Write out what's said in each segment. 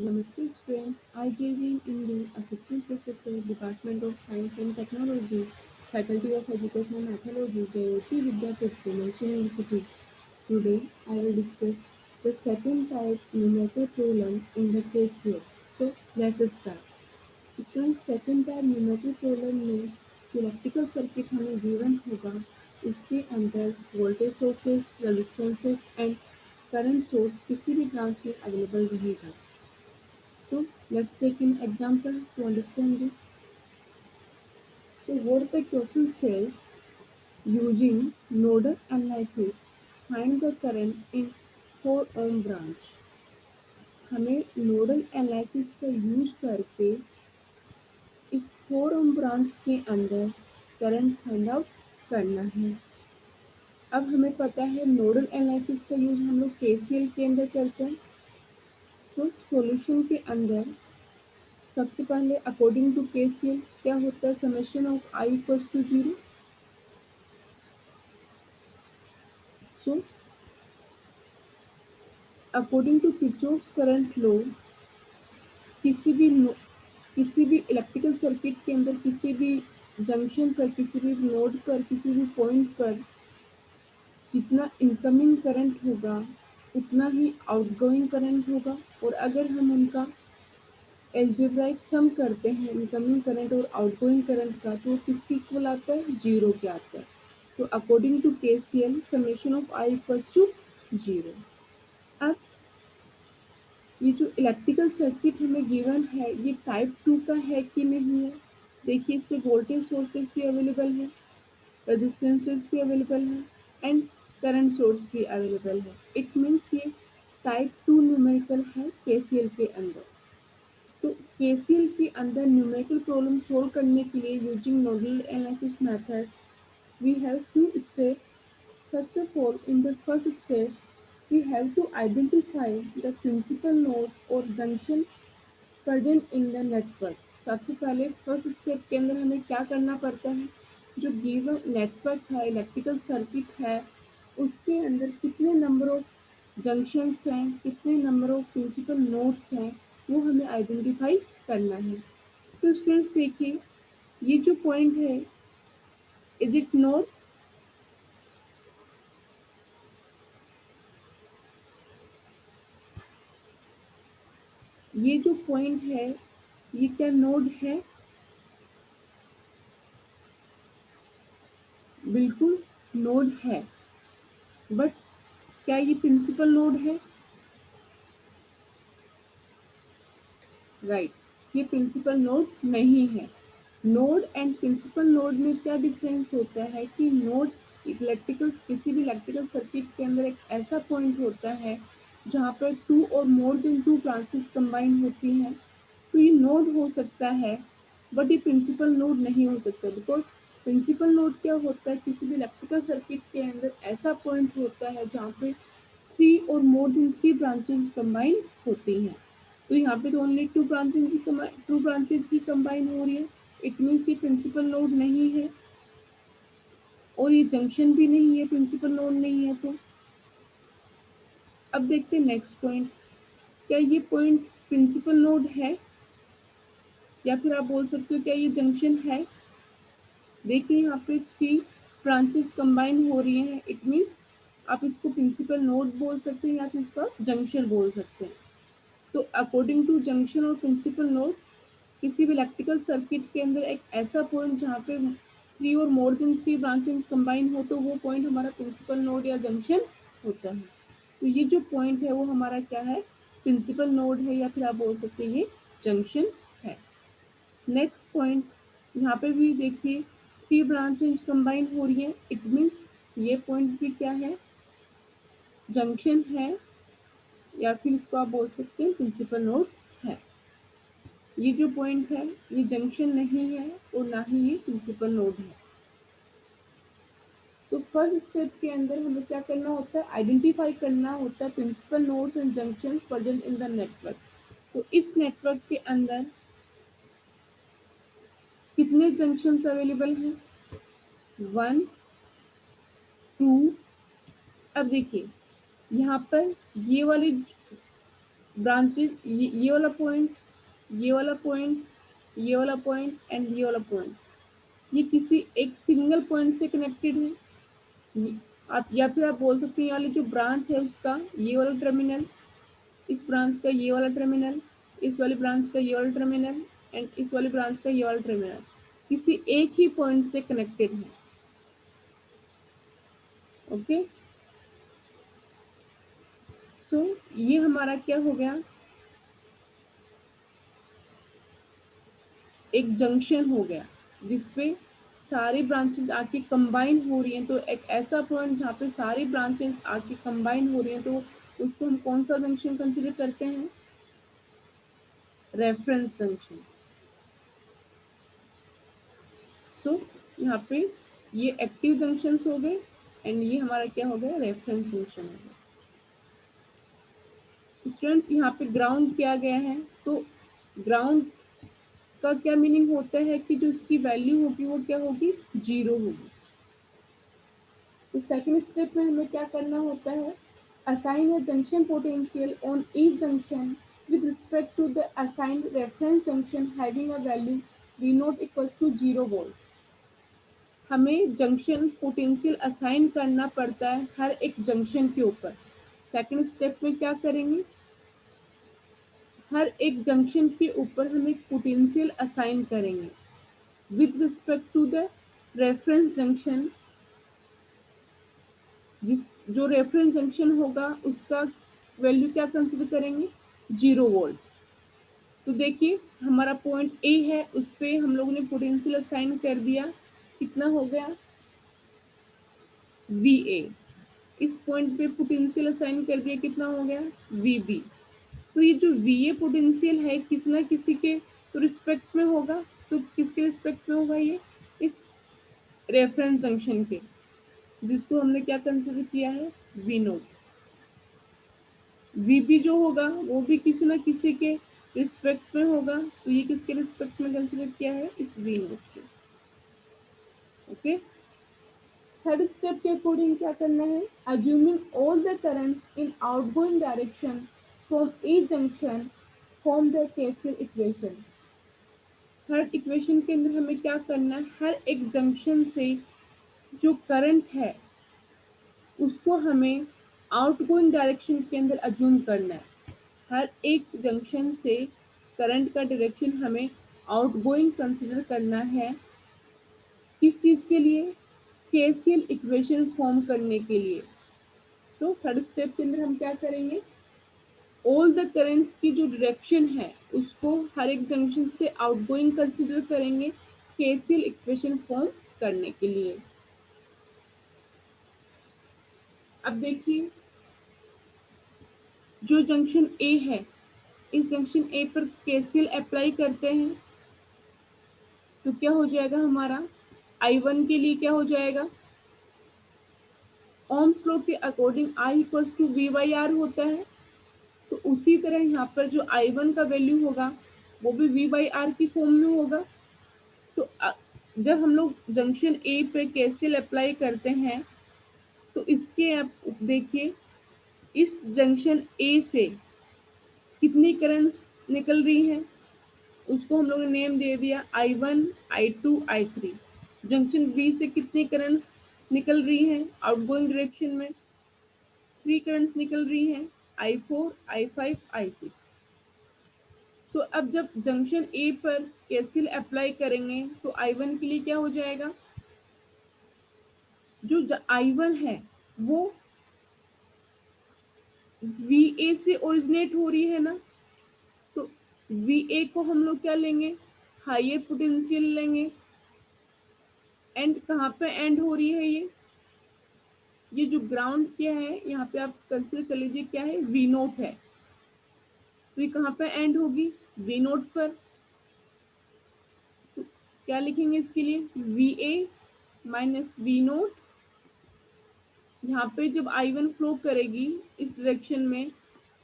Namaste students, I J.V. Indu, Assistant Professor, Department of Science and Technology, Faculty of Education and Mythology, JOT Vidyapeeth, Financial Institute. Today, I will discuss the second type numerator problem in the case here. So, let us start. Student second type numerical problem में electrical circuit हमें given होगा, उसके अंदर voltage sources, resistances and current source किसी भी branch में available रहेगा. So let's take an example to understand this. So what the question says, using nodal analysis, find the current in 4 ohm branch. हमें nodal analysis का use करके इस 4 ohm branch के अंदर करंट फाइंड आउट करना है. अब हमें पता है नोडल एनालिसिस का यूज हम लोग केसीएल के अंदर करते हैं. तो सॉल्यूशन के अंदर सबसे पहले अकॉर्डिंग टू केसीएल क्या होता है, summation of I equals to 0. So according to Kirchhoff's current law, किसी भी इलेक्ट्रिकल सर्किट के अंदर किसी भी जंक्शन पर, किसी भी नोड पर, किसी भी पॉइंट पर जितना इनकमिंग करंट होगा उतना ही आउटगोइंग करंट होगा. और अगर हम उनका एल्जेब्राइक सम करते हैं इनकमिंग करंट और आउटगोइंग करंट का, तो किसके इक्वल आता है, 0 के आता है. तो according to KCL summation of I equals to 0. अब ये जो इलेक्ट्रिकल सर्किट हमें गिवन है ये टाइप 2 का है कि नहीं है. देखिए इस पे वोल्टेज सोर्सेज भी अवेलेबल है, रेजिस्टेंसेज भी अवेलेबल है एंड करंट सोर्स भी अवेलेबल है. इट मीन्स ये टाइप 2 न्यूमेरिकल है केसीएल के अंदर. तो केसीएल के अंदर न्यूमेरिकल प्रॉब्लम सोल्व करने के लिए using nodal analysis method we have to step. First of all, in the first step, we have to identify the principal node or junction present in the network. सबसे पहले first step के अंदर हमें क्या करना पड़ता है, जो गिवन नेटवर्क है, इलेक्ट्रिकल सर्किट है, उसके अंदर कितने नंबर ऑफ जंक्शंस हैं, कितने नंबर ऑफ प्रिंसिपल नोड्स हैं, वो हमें आइडेंटिफाई करना है. तो स्टूडेंट्स देखिए ये जो पॉइंट है, इज इट नोड. ये जो पॉइंट है ये क्या नोड है, बिल्कुल नोड है. बट क्या ये प्रिंसिपल नोड है, राइट. ये प्रिंसिपल नोड नहीं है. नोड एंड प्रिंसिपल नोड में क्या डिफरेंस होता है कि नोड इलेक्ट्रिकल, किसी भी इलेक्ट्रिकल सर्किट के अंदर एक ऐसा पॉइंट होता है जहाँ पर 2 और मोर देन 2 ब्रांचेस कंबाइन होती हैं. तो ये नोड हो सकता है बट ये प्रिंसिपल नोड नहीं हो सकता. बिकॉज प्रिंसिपल नोड क्या होता है, किसी भी इलेक्ट्रिकल सर्किट के अंदर ऐसा पॉइंट होता है जहाँ पे 3 और मोर देन 3 ब्रांचेस कंबाइन होती हैं. तो यहाँ पे तो ओनली 2 ब्रांचेस ही कंबाइन हो रही है. इट मीन्स ये प्रिंसिपल नोड नहीं है और ये जंक्शन भी नहीं है, प्रिंसिपल नोड नहीं है. तो अब देखते हैं नेक्स्ट पॉइंट, क्या ये पॉइंट प्रिंसिपल नोड है या फिर आप बोल सकते हो क्या ये जंक्शन है. देखिए यहाँ पे 3 ब्रांचेस कंबाइन हो रही हैं. इट मीन्स आप इसको प्रिंसिपल नोड बोल सकते हैं या फिर इसका जंक्शन बोल सकते हैं. तो अकॉर्डिंग टू जंक्शन और प्रिंसिपल नोड, किसी भी इलेक्ट्रिकल सर्किट के अंदर एक ऐसा पॉइंट जहाँ पे 3 और मोर देन 3 ब्रांचेस कंबाइन हो तो वो पॉइंट हमारा प्रिंसिपल नोड या जंक्शन होता है. तो ये जो पॉइंट है वो हमारा क्या है, प्रिंसिपल नोड है या फिर आप बोल सकते हैं ये जंक्शन है. नेक्स्ट पॉइंट, यहाँ पे भी देखिए 3 ब्रांचेस कंबाइन हो रही है. इट मीन्स ये पॉइंट भी क्या है, जंक्शन है या फिर इसको आप बोल सकते हैं प्रिंसिपल नोड है. ये जो पॉइंट है ये जंक्शन नहीं है और ना ही ये प्रिंसिपल नोड है. तो फर्स्ट स्टेप के अंदर हमें क्या करना होता है, आइडेंटिफाई करना होता है principal nodes and junction present in the network. तो इस नेटवर्क के अंदर कितने जंक्शंस अवेलेबल हैं, 1 2. अब देखिए यहाँ पर ये वाली ब्रांचेज, ये वाला पॉइंट, ये वाला पॉइंट, ये वाला पॉइंट एंड ये वाला पॉइंट, ये किसी एक सिंगल पॉइंट से कनेक्टेड है। आप या फिर आप बोल सकते हैं ये वाली जो ब्रांच है उसका ये वाला टर्मिनल, इस ब्रांच का ये वाला टर्मिनल, इस वाली ब्रांच का ये वाला टर्मिनल एंड इस वाली ब्रांच का ये वाला टर्मिनल किसी एक ही पॉइंट से कनेक्टेड है। ओके, सो ये हमारा क्या हो गया, एक जंक्शन हो गया जिसपे सारी ब्रांचेस आके कंबाइन हो रही हैं। तो एक ऐसा पॉइंट जहाँ पे सारी ब्रांचेस आके कंबाइन हो रही हैं, तो उसको हम कौन सा जंक्शन कंसिडर करते हैं, रेफरेंस जंक्शन। सो यहाँ पे ये एक्टिव जंक्शंस हो गए एंड ये हमारा क्या हो गया, रेफरेंस जंक्शन हो गया। स्टूडेंट्स यहाँ पे ग्राउंड किया गया है, तो ग्राउंड का क्या मीनिंग होता है कि जो इसकी वैल्यू होगी वो क्या होगी, 0 होगी। तो सेकंड स्टेप में हमें क्या करना होता है, assign a junction potential on each junction with respect to the assigned reference junction having a value V naught equals to 0 volt। हमें जंक्शन पोटेंशियल असाइन करना पड़ता है हर एक जंक्शन के ऊपर। सेकंड स्टेप में क्या करेंगे, हर एक जंक्शन के ऊपर हम एक पोटेंशियल असाइन करेंगे with respect to the reference junction. जिस जो रेफरेंस जंक्शन होगा उसका वैल्यू क्या कंसिडर करेंगे, 0 वोल्ट। तो देखिए हमारा पॉइंट ए है, उस पे हम लोगों ने पोटेंशियल असाइन कर दिया, कितना हो गया, वी ए। इस पॉइंट पे पोटेंशियल असाइन कर दिया, कितना हो गया, वी बी। तो ये जो वी ए पोटेंशियल है किसी ना किसी के तो रिस्पेक्ट में होगा, तो किसके रिस्पेक्ट में होगा, ये इस रेफरेंस जंक्शन के, जिसको हमने क्या कंसिडर किया है, वी नोट। वी बी जो होगा वो भी किसी ना किसी के रिस्पेक्ट में होगा, तो ये किसके रिस्पेक्ट में कंसिडर किया है, इस वी नोट के। ओके, थर्ड स्टेप के अकॉर्डिंग क्या करना है, assuming all the currents in outgoing direction from each junction form the KCL equation. Third equation के अंदर हमें क्या करना है, हर एक जंक्शन से जो करंट है उसको हमें आउटगोइंग डायरेक्शन के अंदर अज्यूम करना है। हर एक जंक्शन से करंट का डायरेक्शन हमें आउटगोइंग कंसिडर करना है, किस चीज के लिए, केसीएल इक्वेशन फॉर्म करने के लिए। सो थर्ड स्टेप के अंदर हम क्या करेंगे, ऑल द करंट्स की जो डायरेक्शन है उसको हर एक जंक्शन से आउटगोइंग कंसिडर करेंगे केसीएल इक्वेशन फॉर्म करने के लिए। अब देखिए जो जंक्शन ए है, इस जंक्शन ए पर केसीएल अप्लाई करते हैं तो क्या हो जाएगा हमारा, I1 के लिए क्या हो जाएगा, ओम्स लॉ के according I equals to V by R होता है। तो उसी तरह यहाँ पर जो I1 का वैल्यू होगा वो भी वी बाई आर की फॉर्म में होगा। तो जब हम लोग जंक्शन ए पे केसीएल अप्लाई करते हैं तो इसके आप देखिए इस जंक्शन ए से कितनी करंट्स निकल रही हैं, उसको हम लोग ने नेम दे दिया I1, I2, I3। Junction B से कितनी करंट्स निकल रही हैं, आउटगोइंग डायरेक्शन में 3 करंट्स निकल रही हैं, I4, I5, I6। तो अब जब जंक्शन ए पर केसीएल अप्लाई करेंगे तो I1 के लिए क्या हो जाएगा, जो I1 है वो VA से ओरिजिनेट हो रही है ना, तो VA को हम लोग क्या लेंगे, हायर पोटेंशियल लेंगे। एंड कहाँ पे एंड हो रही है ये जो ग्राउंड क्या है यहाँ पे आप कंसिडर कर लीजिए क्या है, वी नोट है। तो ये कहाँ पे एंड होगी, वी नोट पर। तो क्या लिखेंगे इसके लिए, V A minus V naught. यहाँ पे जब I1 फ्लो करेगी इस डायरेक्शन में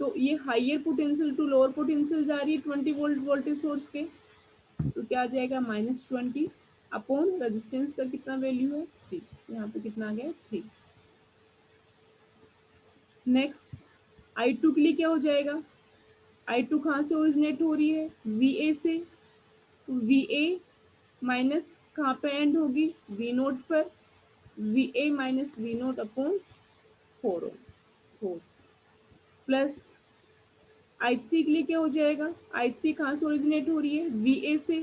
तो ये higher potential to lower potential जा रही है 20 वोल्ट वोल्टेज सोर्स के, तो क्या आ जाएगा -20 अपॉन रेजिस्टेंस का कितना वैल्यू है 3, यहाँ पे कितना आ गया 3। नेक्स्ट I2 के लिए क्या हो जाएगा, I2 कहाँ से ओरिजिनेट हो रही है, VA से। VA माइनस कहाँ पे एंड होगी, V0 पर। VA minus V0 upon 4 plus I3 के लिए क्या हो जाएगा, I3 कहाँ से ओरिजिनेट हो रही है, VA से।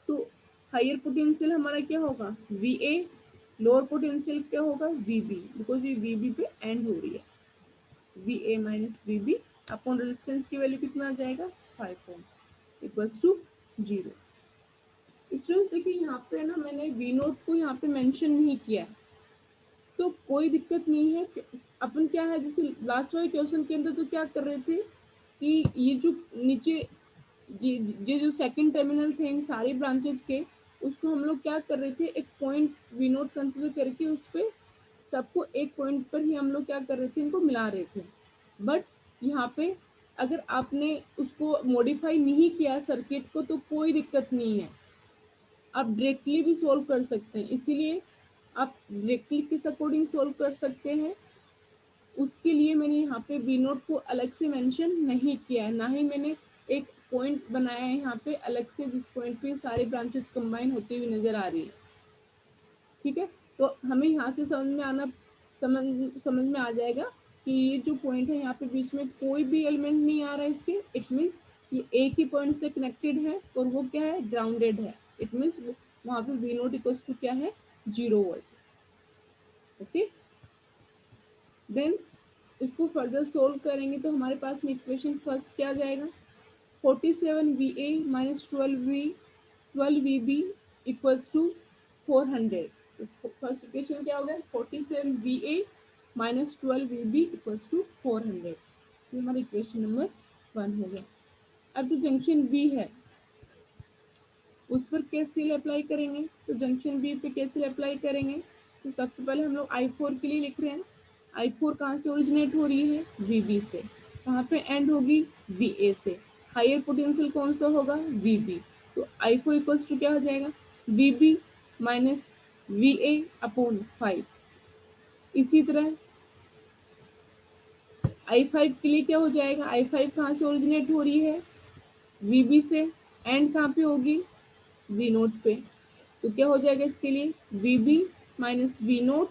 तो हायर पोटेंशियल हमारा क्या होगा, VA। लोअर पोटेंशियल क्या होगा, VB, बिकॉज ये VB पे एंड हो रही है। VA minus VB upon resistance की वैल्यू कितना आ जाएगा, 5 ओम इक्वल्स टू 0। स्टूडेंट्स देखिए यहाँ पे ना मैंने V0 को यहाँ पे मेंशन नहीं किया है, तो कोई दिक्कत नहीं है। अपन क्या है, जैसे लास्ट वाले क्वेश्चन के अंदर तो क्या कर रहे थे कि ये जो नीचे ये जो सेकंड टर्मिनल थे इन सारे ब्रांचेस के, उसको हम लोग क्या कर रहे थे, एक पॉइंट V0 कंसिडर करके उस पर सबको एक पॉइंट पर ही हम लोग क्या कर रहे थे, इनको मिला रहे थे। बट यहाँ पे अगर आपने उसको मॉडिफाई नहीं किया सर्किट को तो कोई दिक्कत नहीं है, आप डायरेक्टली भी सोल्व कर सकते हैं। इसीलिए आप डायरेक्टली किस अकॉर्डिंग सोल्व कर सकते हैं, उसके लिए मैंने यहाँ पे V0 को अलग से मेंशन नहीं किया है, ना ही मैंने एक पॉइंट बनाया है यहाँ पे अलग से जिस पॉइंट पे सारे ब्रांचेस कंबाइन होती हुई नजर आ रही है। ठीक है, तो हमें यहाँ से समझ में आ जाएगा कि ये जो पॉइंट है यहाँ पे बीच में कोई भी एलिमेंट नहीं आ रहा है इसके। इट मीन्स ये एक ही पॉइंट से कनेक्टेड है और वो क्या है, ग्राउंडेड है। इट मीन्स वहाँ पे V0 इक्वल्स टू क्या है, 0 वोल्ट। ओके, देन इसको फर्दर सोल्व करेंगे तो हमारे पास में इक्वेशन फर्स्ट क्या आ जाएगा, 47VA minus 12VB equals to 400। First equation क्या हो गया, 47VA minus 12VB equals to 400। ये हमारा इक्वेशन नंबर 1 हो गया। अब जो जंक्शन बी है उस पर केसीएल अप्लाई करेंगे, तो जंक्शन बी पे केसीएल अप्लाई करेंगे तो सबसे पहले हम लोग I4 के लिए लिख रहे हैं। I4 कहाँ से ओरिजिनेट हो रही है, VB से। कहाँ पे एंड होगी, VA से। हायर पोटेंशियल कौन सा होगा, VB। तो I4 इक्वल्स टू क्या हो जाएगा, VB माइनस VA अपॉन 5। इसी तरह I5 के लिए क्या हो जाएगा, I5 कहाँ से ओरिजिनेट हो रही है, VB से। एंड कहाँ पे होगी, V0 पे। तो क्या हो जाएगा इसके लिए, VB माइनस V0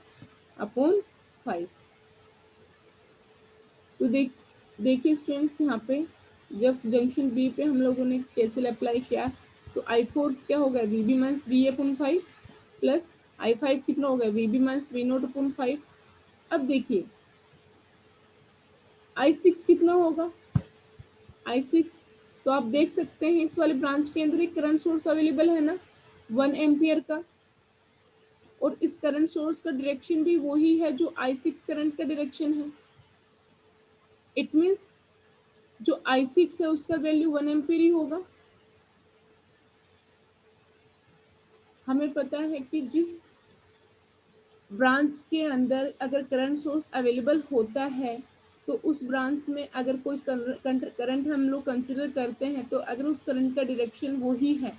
अपॉन 5। तो देखिए स्टूडेंट्स, यहाँ पे जब जंक्शन बी पे हम लोगों ने केसीएल अप्लाई किया तो I4 क्या होगा, VB minus VA upon 5 plus I5 कितना होगा, VB माइनस V0 अपॉन 5। अब देखिए I6 कितना होगा, I6 तो आप देख सकते हैं इस वाले ब्रांच के अंदर एक करंट सोर्स अवेलेबल है ना, 1 एम्पियर का। और इस करंट सोर्स का डायरेक्शन भी वही है जो I6 करंट का डायरेक्शन है। इट मीन्स जो I6 है उसका वैल्यू 1 एम्पियर ही होगा। हमें पता है कि जिस ब्रांच के अंदर अगर करंट सोर्स अवेलेबल होता है तो उस ब्रांच में अगर कोई करंट हम लोग कंसिडर करते हैं तो अगर उस करंट का डायरेक्शन वही है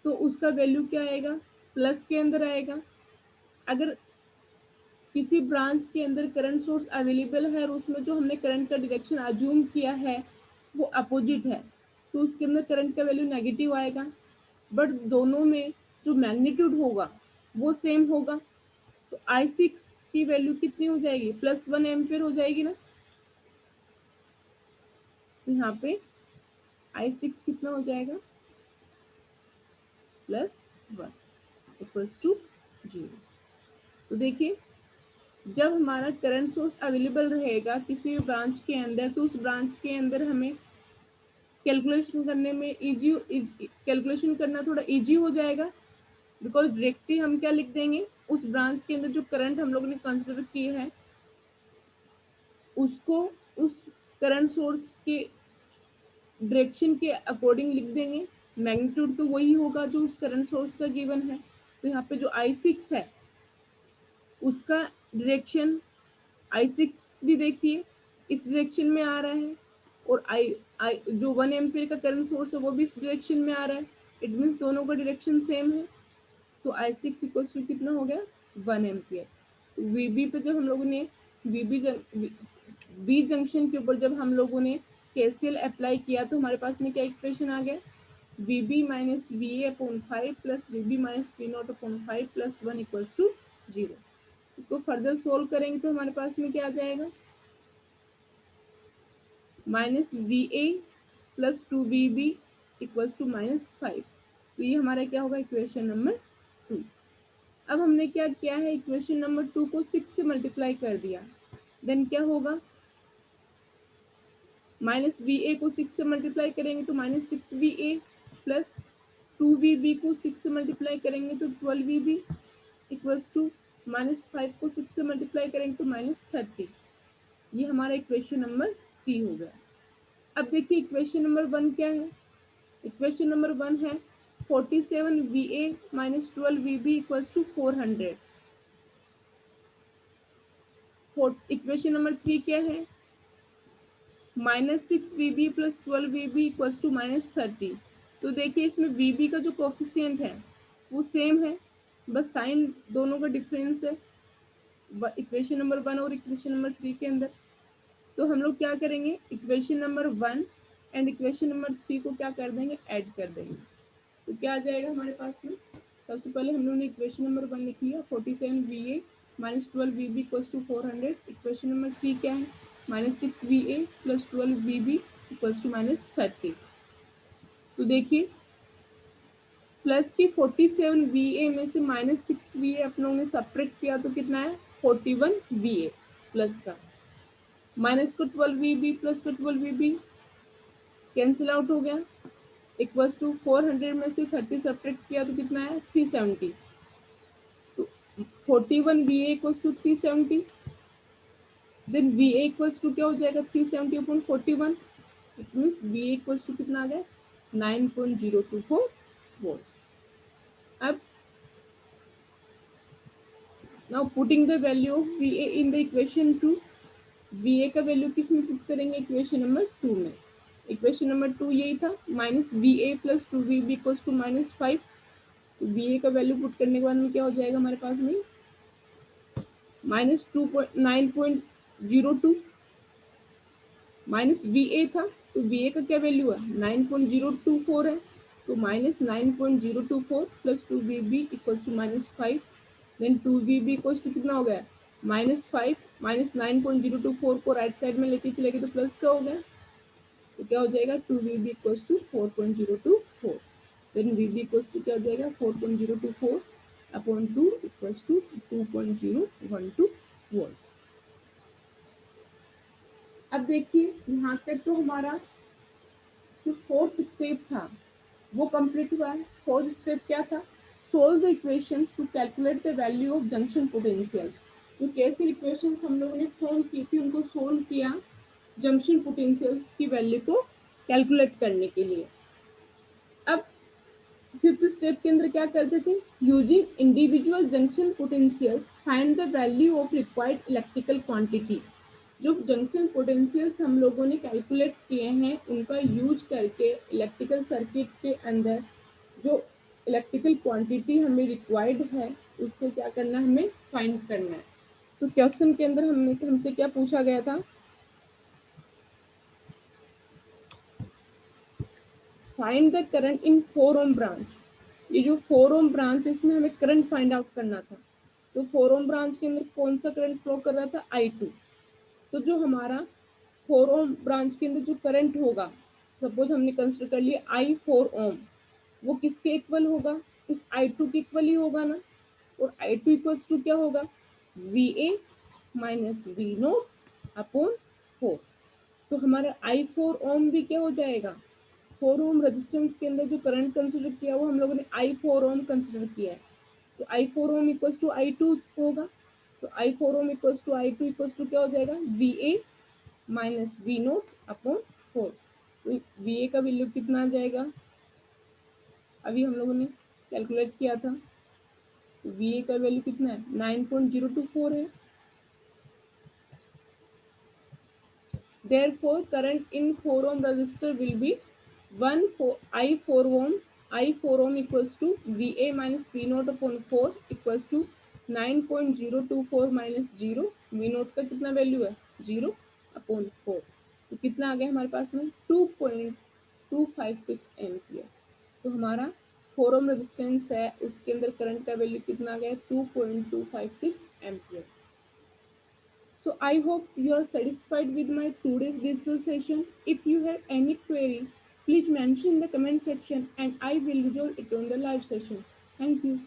तो उसका वैल्यू क्या आएगा, प्लस के अंदर आएगा। अगर किसी ब्रांच के अंदर करंट सोर्स अवेलेबल है और उसमें जो हमने करंट का डायरेक्शन अज्यूम किया है वो अपोजिट है तो उसके अंदर करंट का वैल्यू नेगेटिव आएगा। बट दोनों में जो मैग्नीट्यूड होगा वो सेम होगा। तो I6 की वैल्यू कितनी हो जाएगी, +1 एम्पियर हो जाएगी ना। तो यहाँ पे I6 कितना हो जाएगा, +1 इक्वल्स टू 0। तो देखिए जब हमारा करंट सोर्स अवेलेबल रहेगा किसी भी ब्रांच के अंदर तो उस ब्रांच के अंदर हमें कैलकुलेशन करने में कैलकुलेशन करना थोड़ा इजी हो जाएगा। बिकॉज डायरेक्टली हम क्या लिख देंगे, उस ब्रांच के अंदर जो करंट हम लोग ने कंसिडर किए हैं उसको उस करंट सोर्स के डायरेक्शन के अकॉर्डिंग लिख देंगे। मैग्नीट्यूड तो वही होगा जो उस करंट सोर्स का गिवन है। तो यहाँ पे जो I6 है उसका डायरेक्शन I6 भी देखिए इस डायरेक्शन में आ रहा है और I जो 1 एम्पियर का करंट सोर्स है वो भी इस डायरेक्शन में आ रहा है। इट मीन्स दोनों का डायरेक्शन सेम है। तो I6 इक्वल्स टू कितना हो गया, 1 एम्पियर। VB पे जब हम लोगों ने बी जंक्शन के ऊपर जब हम लोगों ने केसीएल अप्लाई किया तो हमारे पास में क्या इक्वेशन आ गया, VB minus VA upon 5 plus VB minus V naught upon 5 plus 1 equals to 0। इसको फर्दर सोल्व करेंगे तो हमारे पास में क्या आ जाएगा, minus VA plus 2VB equals to minus 5। तो ये हमारा क्या होगा, इक्वेशन नंबर 2। अब हमने क्या किया है, इक्वेशन नंबर 2 को 6 से मल्टीप्लाई कर दिया, देन क्या होगा, माइनस VA को 6 से मल्टीप्लाई करेंगे तो माइनस 6VA प्लस 2VB को 6 से मल्टीप्लाई करेंगे तो 12VB इक्वल्स टू माइनस 5 को 6 से मल्टीप्लाई करेंगे तो माइनस 30। ये हमारा इक्वेशन नंबर 3 हो गया। अब देखिए इक्वेशन नंबर 1 क्या है, इक्वेशन नंबर 1 है 47VA minus 12VB equals to 400। Equation number 3 क्या है, minus 6VB plus 12VB equals to minus 30। तो देखिए इसमें VB का जो कोफिशिएंट है वो सेम है, बस साइन दोनों का डिफरेंस है इक्वेशन नंबर 1 और इक्वेशन नंबर 3 के अंदर। तो हम लोग क्या करेंगे, equation number 1 and equation number 3 को क्या कर देंगे, ऐड कर देंगे। तो क्या आ जाएगा हमारे पास में, सबसे पहले हम लोगों ने इक्वेशन नंबर 1 लिख लिया 47VA minus 12VB equals to 400। Equation number 3 क्या है, minus 6VA plus 12VB equals to minus 30। तो देखिए प्लस की 47VA में से माइनस 6VA आप लोगों ने सब्ट्रैक्ट किया तो कितना है 41VA प्लस का, माइनस को 12VB प्लस का 12VB कैंसिल आउट हो गया, इक्वल्स टू 400 में से 30 सब्ट्रैक्ट किया तो कितना है 370। तो 41VA equals to 370, then VA equals to क्या हो जाएगा 370 upon 41, it means VA equals to कितना आ गया 9.024 वोल्ट। अब now putting the value of VA in the equation 2, VA का वैल्यू किस में पुट करेंगे, इक्वेशन नंबर 2 में। इक्वेशन नंबर 2 यही था, minus VA plus 2VB equals to minus 5। तो VA का वैल्यू पुट करने के बाद में क्या हो जाएगा हमारे पास में, माइनस 9.02, माइनस VA था तो VA का क्या वैल्यू है 9.024 है, तो minus 9.024 plus 2VB equals to minus 5, then 2VB equals to कितना हो गया माइनस 5, माइनस 9.024 को राइट साइड में लेके चलेंगे तो प्लस का हो गया, तो क्या हो जाएगा 2VB equals to 4.024, then VB equals to क्या हो जाएगा 4.024 अपॉन 2 इक्वल्स टू 2.012 वोल्ट। अब देखिए यहाँ तक तो हमारा जो फोर्थ स्टेप था वो कंप्लीट हुआ है। फोर्थ स्टेप क्या था, solve the equations to calculate the value of junction potentials. जो कैसे इक्वेशंस हम लोगों ने फॉर्म की थी उनको सोल्व किया जंक्शन पोटेंशियल्स की वैल्यू को कैलकुलेट करने के लिए। अब फिफ्थ स्टेप के अंदर क्या करते थे, using individual junction potentials find the value of required electrical quantity. जो जंक्शन पोटेंशियल्स हम लोगों ने कैलकुलेट किए हैं उनका यूज करके इलेक्ट्रिकल सर्किट के अंदर जो इलेक्ट्रिकल क्वांटिटी हमें रिक्वायर्ड है उसको क्या करना है, हमें फाइंड करना है। तो क्वेश्चन के अंदर हमसे क्या पूछा गया था, find the current in 4 ohm branch. ये जो 4 ओम ब्रांच है इसमें हमें करंट फाइंड आउट करना था। तो 4 ओम ब्रांच के अंदर कौन सा करंट फ्लो कर रहा था, I2। तो जो हमारा 4 ओम ब्रांच के अंदर जो करंट होगा, सपोज हमने कंसिडर कर लिया I4 ओम, वो किसके इक्वल होगा, इस I2 के इक्वल ही होगा ना। और I2 इक्वल्स टू क्या होगा VA minus V naught upon 4। तो हमारा I4 ओम भी क्या हो जाएगा, 4 ओम रेजिस्टेंस के अंदर जो करंट कंसिडर किया वो हम लोगों ने I4 ओम कंसिडर किया है। तो I4 ohm equals to I2 होगा। तो I4 ohm equals to I2 equals to क्या हो जाएगा VA minus V naught upon 4। तो VA का वैल्यू कितना आ जाएगा, अभी हम लोगों ने कैलकुलेट किया था, तो VA का वैल्यू कितना है 9.024 है। Therefore, current in 4 ohm resistor will be I4 ohm. I4 ohm equals to VA minus V naught upon 4 equals to 9.024 minus 0। V naught का कितना वैल्यू है 0। अपॉन 4, तो कितना आ गया हमारे पास में 2.256 एम्पियर। तो हमारा 4 ओम रेजिस्टेंस है, उसके अंदर करंट का वैल्यू कितना आ गया 2.256 ampere. So I hope you are satisfied with my today's digital session. If you have any query, please mention in the comment section and I will resolve it on the live session. Thank you.